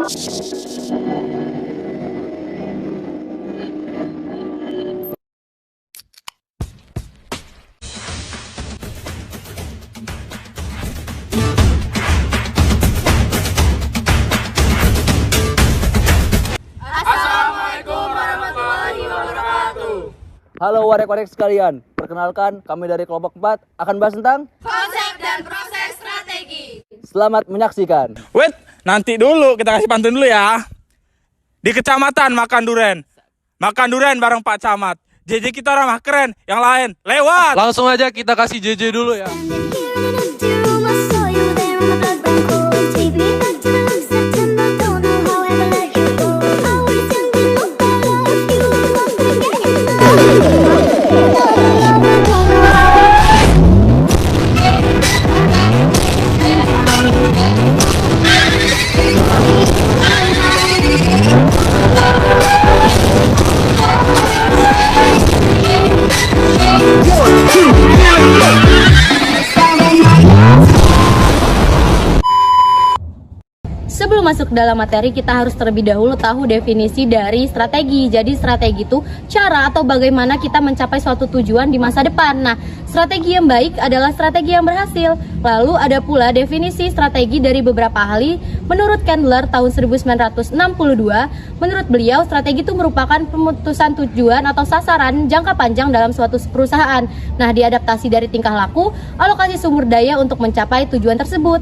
Halo warek-warek sekalian, perkenalkan kami dari kelompok 4 akan bahas tentang konsep dan proses strategi. Selamat menyaksikan. Wait, nanti dulu kita kasih pantun dulu ya. Di kecamatan makan duren bareng Pak Camat. JJ kita ramah keren, yang lain lewat. Langsung aja kita kasih JJ dulu ya. Sebelum masuk ke dalam materi, kita harus terlebih dahulu tahu definisi dari strategi. Jadi strategi itu cara atau bagaimana kita mencapai suatu tujuan di masa depan. Nah, strategi yang baik adalah strategi yang berhasil. Lalu ada pula definisi strategi dari beberapa ahli. Menurut Candler tahun 1962, menurut beliau strategi itu merupakan pemutusan tujuan atau sasaran jangka panjang dalam suatu perusahaan. Nah, diadaptasi dari tingkah laku, alokasi sumber daya untuk mencapai tujuan tersebut.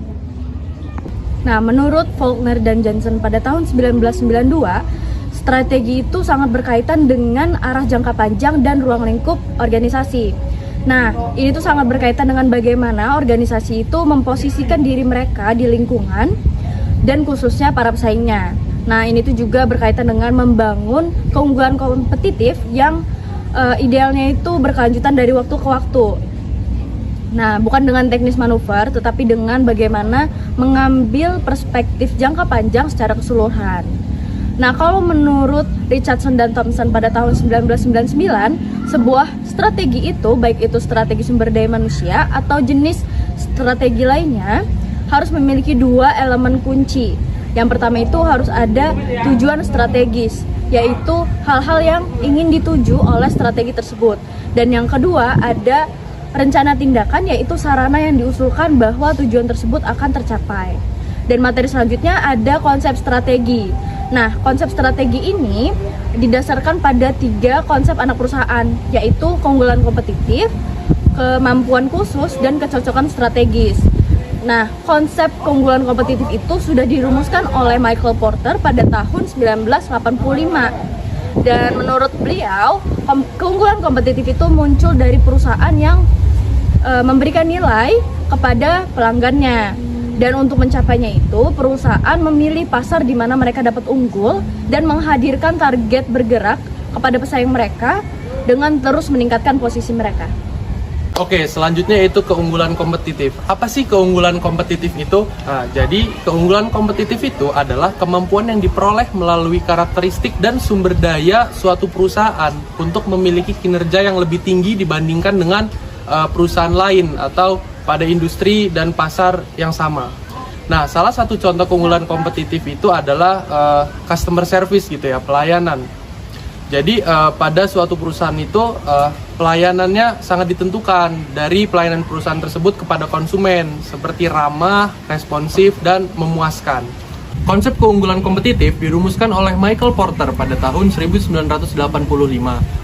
Nah, menurut Faulkner dan Johnson pada tahun 1992, strategi itu sangat berkaitan dengan arah jangka panjang dan ruang lingkup organisasi. Nah, ini tuh sangat berkaitan dengan bagaimana organisasi itu memposisikan diri mereka di lingkungan dan khususnya para pesaingnya. Nah, ini tuh juga berkaitan dengan membangun keunggulan kompetitif yang idealnya itu berkelanjutan dari waktu ke waktu. Nah, bukan dengan teknis manuver, tetapi dengan bagaimana mengambil perspektif jangka panjang secara keseluruhan. Nah, kalau menurut Richardson dan Thompson pada tahun 1999, sebuah strategi itu, baik itu strategi sumber daya manusia atau jenis strategi lainnya, harus memiliki dua elemen kunci. Yang pertama itu harus ada tujuan strategis, yaitu hal-hal yang ingin dituju oleh strategi tersebut. Dan yang kedua ada rencana tindakan, yaitu sarana yang diusulkan bahwa tujuan tersebut akan tercapai. Dan materi selanjutnya ada konsep strategi. Nah, konsep strategi ini didasarkan pada 3 konsep anak perusahaan, yaitu keunggulan kompetitif, kemampuan khusus, dan kecocokan strategis. Nah, konsep keunggulan kompetitif itu sudah dirumuskan oleh Michael Porter pada tahun 1985. Dan menurut beliau, keunggulan kompetitif itu muncul dari perusahaan yang memberikan nilai kepada pelanggannya. Dan untuk mencapainya itu, perusahaan memilih pasar di mana mereka dapat unggul dan menghadirkan target bergerak kepada pesaing mereka dengan terus meningkatkan posisi mereka. Oke, selanjutnya itu keunggulan kompetitif. Apa sih keunggulan kompetitif itu? Nah, jadi keunggulan kompetitif itu adalah kemampuan yang diperoleh melalui karakteristik dan sumber daya suatu perusahaan untuk memiliki kinerja yang lebih tinggi dibandingkan dengan perusahaan lain atau pada industri dan pasar yang sama. Nah, salah satu contoh keunggulan kompetitif itu adalah customer service gitu ya, pelayanan. Jadi pada suatu perusahaan itu pelayanannya sangat ditentukan dari pelayanan perusahaan tersebut kepada konsumen, seperti ramah, responsif, dan memuaskan. Konsep keunggulan kompetitif dirumuskan oleh Michael Porter pada tahun 1985.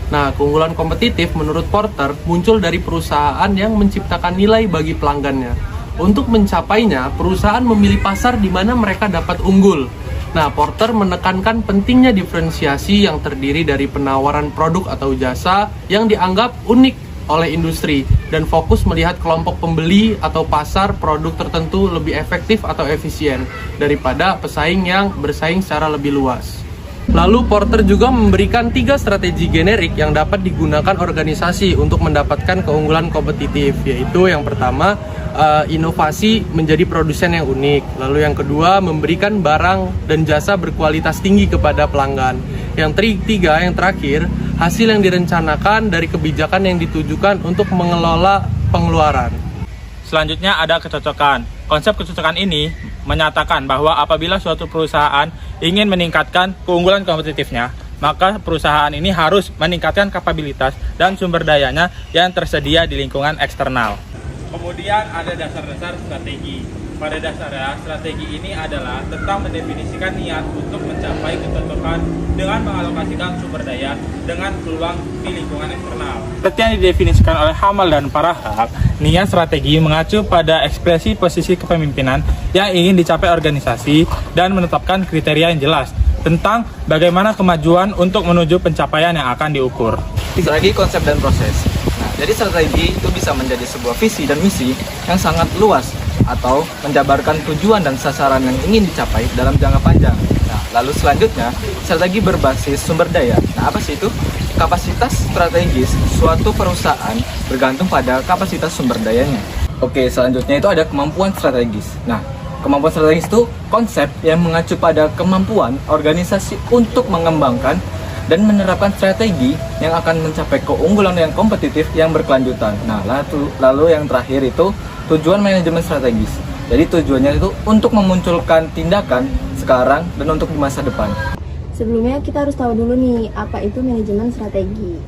Nah, keunggulan kompetitif menurut Porter muncul dari perusahaan yang menciptakan nilai bagi pelanggannya. Untuk mencapainya, perusahaan memilih pasar di mana mereka dapat unggul. Nah, Porter menekankan pentingnya diferensiasi yang terdiri dari penawaran produk atau jasa yang dianggap unik oleh industri dan fokus melihat kelompok pembeli atau pasar produk tertentu lebih efektif atau efisien daripada pesaing yang bersaing secara lebih luas. Lalu Porter juga memberikan 3 strategi generik yang dapat digunakan organisasi untuk mendapatkan keunggulan kompetitif, yaitu yang pertama inovasi menjadi produsen yang unik, lalu yang kedua memberikan barang dan jasa berkualitas tinggi kepada pelanggan, yang ketiga, yang terakhir, hasil yang direncanakan dari kebijakan yang ditujukan untuk mengelola pengeluaran. Selanjutnya ada kecocokan. Konsep kecocokan ini menyatakan bahwa apabila suatu perusahaan ingin meningkatkan keunggulan kompetitifnya, maka perusahaan ini harus meningkatkan kapabilitas dan sumber dayanya yang tersedia di lingkungan eksternal. Kemudian ada dasar-dasar strategi. Pada dasarnya, strategi ini adalah tentang mendefinisikan niat untuk mencapai kecocokan dengan mengalokasikan sumber daya dengan peluang di lingkungan eksternal. Seperti yang didefinisikan oleh Hamal dan Parahak, niat strategi mengacu pada ekspresi posisi kepemimpinan yang ingin dicapai organisasi dan menetapkan kriteria yang jelas tentang bagaimana kemajuan untuk menuju pencapaian yang akan diukur. Strategi, konsep, dan proses. Nah, jadi strategi itu bisa menjadi sebuah visi dan misi yang sangat luas atau menjabarkan tujuan dan sasaran yang ingin dicapai dalam jangka panjang. Nah, lalu selanjutnya, strategi berbasis sumber daya. Nah, apa sih itu? Kapasitas strategis suatu perusahaan bergantung pada kapasitas sumber dayanya. Oke, selanjutnya itu ada kemampuan strategis. Nah, kemampuan strategis itu konsep yang mengacu pada kemampuan organisasi untuk mengembangkan dan menerapkan strategi yang akan mencapai keunggulan yang kompetitif yang berkelanjutan. Nah, lalu yang terakhir itu tujuan manajemen strategis. Jadi tujuannya itu untuk memunculkan tindakan sekarang dan untuk di masa depan. Sebelumnya kita harus tahu dulu nih, apa itu manajemen strategi.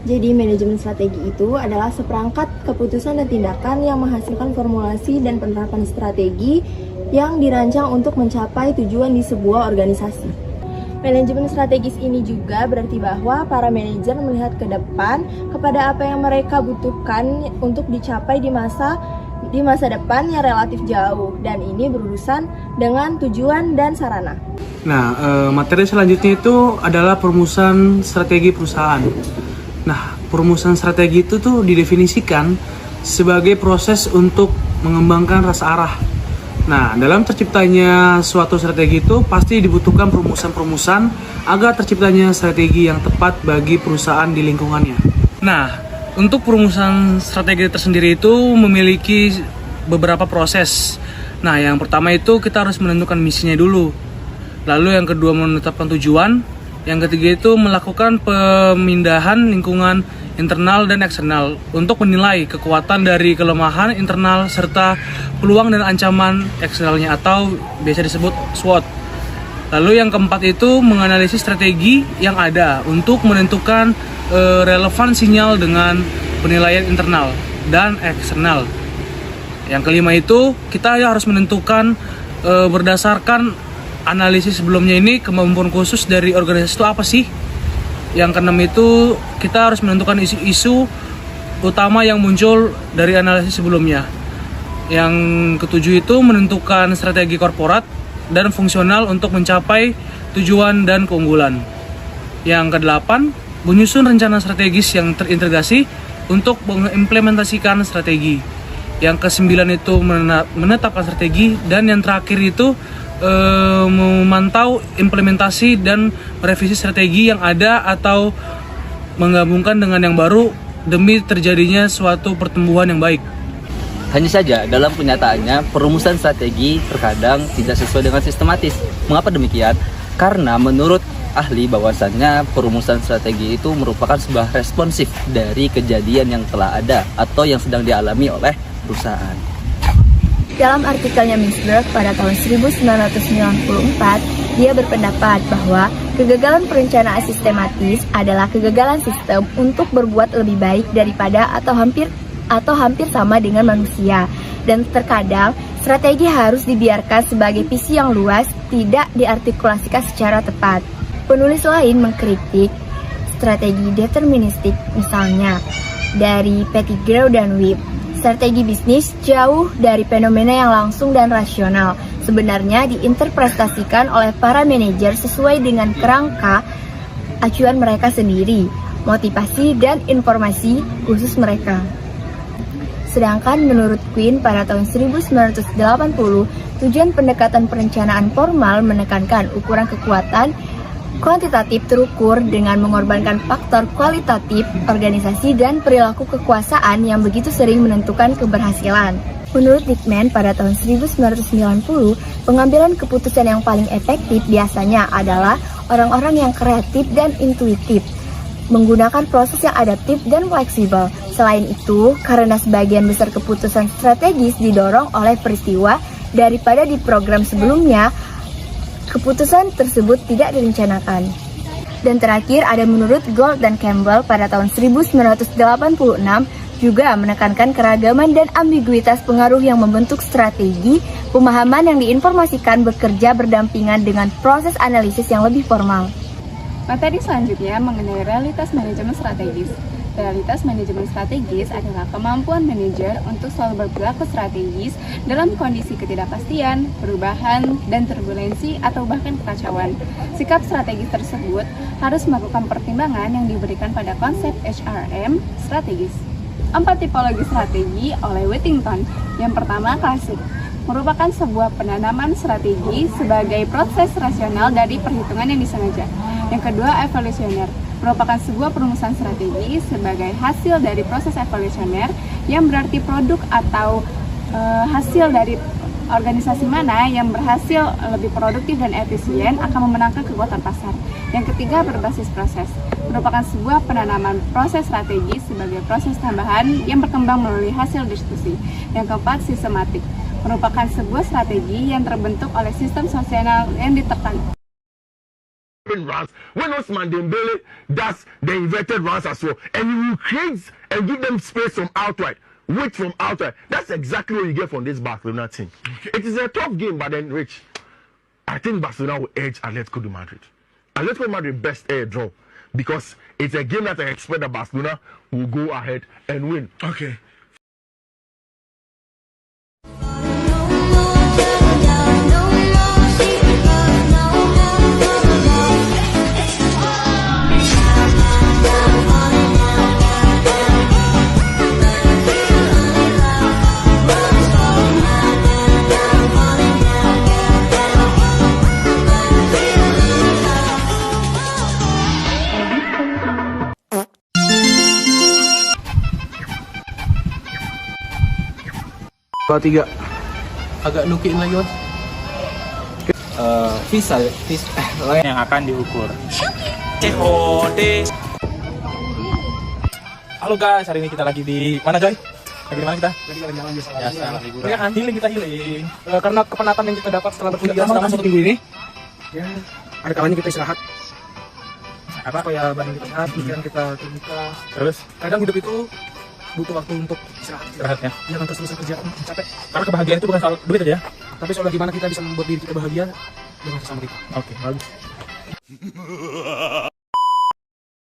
Jadi manajemen strategi itu adalah seperangkat keputusan dan tindakan yang menghasilkan formulasi dan penerapan strategi yang dirancang untuk mencapai tujuan di sebuah organisasi. Manajemen strategis ini juga berarti bahwa para manajer melihat ke depan kepada apa yang mereka butuhkan untuk dicapai di masa depan yang relatif jauh, dan ini berurusan dengan tujuan dan sarana. Nah, materi selanjutnya itu adalah perumusan strategi perusahaan. Nah, perumusan strategi itu tuh didefinisikan sebagai proses untuk mengembangkan rasa arah. Nah, dalam terciptanya suatu strategi itu pasti dibutuhkan perumusan-perumusan agar terciptanya strategi yang tepat bagi perusahaan di lingkungannya. Nah, untuk perumusan strategi tersendiri itu memiliki beberapa proses. Nah, yang pertama itu kita harus menentukan misinya dulu. Lalu yang kedua menetapkan tujuan. Yang ketiga itu melakukan pemindahan lingkungan internal dan eksternal untuk menilai kekuatan dari kelemahan internal serta peluang dan ancaman eksternalnya atau biasa disebut SWOT. Lalu yang keempat itu menganalisis strategi yang ada untuk menentukan relevan sinyal dengan penilaian internal dan eksternal. Yang kelima itu kita harus menentukan berdasarkan analisis sebelumnya ini kemampuan khusus dari organisasi itu apa sih. Yang keenam itu kita harus menentukan isu-isu utama yang muncul dari analisis sebelumnya. Yang ketujuh itu menentukan strategi korporat dan fungsional untuk mencapai tujuan dan keunggulan. Yang kedelapan, menyusun rencana strategis yang terintegrasi untuk mengimplementasikan strategi. Yang kesembilan itu menetapkan strategi, dan yang terakhir itu memantau implementasi dan merevisi strategi yang ada atau menggabungkan dengan yang baru demi terjadinya suatu pertumbuhan yang baik. Hanya saja dalam kenyataannya perumusan strategi terkadang tidak sesuai dengan sistematis. Mengapa demikian? Karena menurut ahli bahwasannya perumusan strategi itu merupakan sebuah responsif dari kejadian yang telah ada atau yang sedang dialami oleh perusahaan. Dalam artikelnya Mintzberg pada tahun 1994, dia berpendapat bahwa kegagalan perencanaan sistematis adalah kegagalan sistem untuk berbuat lebih baik daripada atau hampir sama dengan manusia. Dan terkadang strategi harus dibiarkan sebagai visi yang luas, tidak diartikulasikan secara tepat. Penulis lain mengkritik strategi deterministik, misalnya dari Pettigrew dan Webb. Strategi bisnis jauh dari fenomena yang langsung dan rasional. Sebenarnya diinterpretasikan oleh para manajer sesuai dengan kerangka acuan mereka sendiri, motivasi dan informasi khusus mereka. Sedangkan menurut Quinn pada tahun 1980, tujuan pendekatan perencanaan formal menekankan ukuran kekuatan kuantitatif terukur dengan mengorbankan faktor kualitatif organisasi dan perilaku kekuasaan yang begitu sering menentukan keberhasilan. Menurut Dickman pada tahun 1990, pengambilan keputusan yang paling efektif biasanya adalah orang-orang yang kreatif dan intuitif, menggunakan proses yang adaptif dan fleksibel, Selain itu, karena sebagian besar keputusan strategis didorong oleh peristiwa daripada di program sebelumnya, keputusan tersebut tidak direncanakan. Dan terakhir ada menurut Gold dan Campbell pada tahun 1986 juga menekankan keragaman dan ambiguitas pengaruh yang membentuk strategi, pemahaman yang diinformasikan bekerja berdampingan dengan proses analisis yang lebih formal. Materi selanjutnya mengenai realitas manajemen strategis. Realitas manajemen strategis adalah kemampuan manajer untuk selalu berperilaku strategis dalam kondisi ketidakpastian, perubahan, dan turbulensi atau bahkan kekacauan. Sikap strategis tersebut harus melakukan pertimbangan yang diberikan pada konsep HRM strategis. 4 tipologi strategi oleh Whittington. Yang pertama, klasik, merupakan sebuah penanaman strategi sebagai proses rasional dari perhitungan yang disengaja. Yang kedua, evolusioner, merupakan sebuah perumusan strategi sebagai hasil dari proses evolusioner yang berarti produk atau hasil dari organisasi mana yang berhasil lebih produktif dan efisien akan memenangkan kekuatan pasar. Yang ketiga, berbasis proses, merupakan sebuah penanaman proses strategi sebagai proses tambahan yang berkembang melalui hasil diskusi. Yang keempat, sistematik, merupakan sebuah strategi yang terbentuk oleh sistem sosial yang ditekan. Runs. When Osman Dembele does the inverted runs as well, and you create and give them space from outside, width from outside. That's exactly what you get from this Barcelona team. It is a tough game, but then Rich, I think Barcelona will edge Atletico de Madrid. Atletico de Madrid best air draw because it's a game that I expect that Barcelona will go ahead and win. Okay. Tiga. Agak nukiin lagi, Mas. Visa yang akan diukur. COD. Halo guys, hari ini kita lagi di mana, Joy? Lagi di mana kita? Lagi jalan biasa. Ya, healing kita healing. Karena kepenatan yang kita dapat setelah berkuliah selama 1 minggu ini, ya ada kalanya kita istirahat. Apa? Supaya badan kita sehat, pikiran kita terbuka. Terus? Kadang hidup itu butuh waktu untuk istirahat. Ya. Jangan terus-terusan kerja, capek. Karena kebahagiaan itu bukan soal duit aja ya. Tapi soal gimana kita bisa membuat diri kita bahagia dengan sesama kita. Oke, bagus.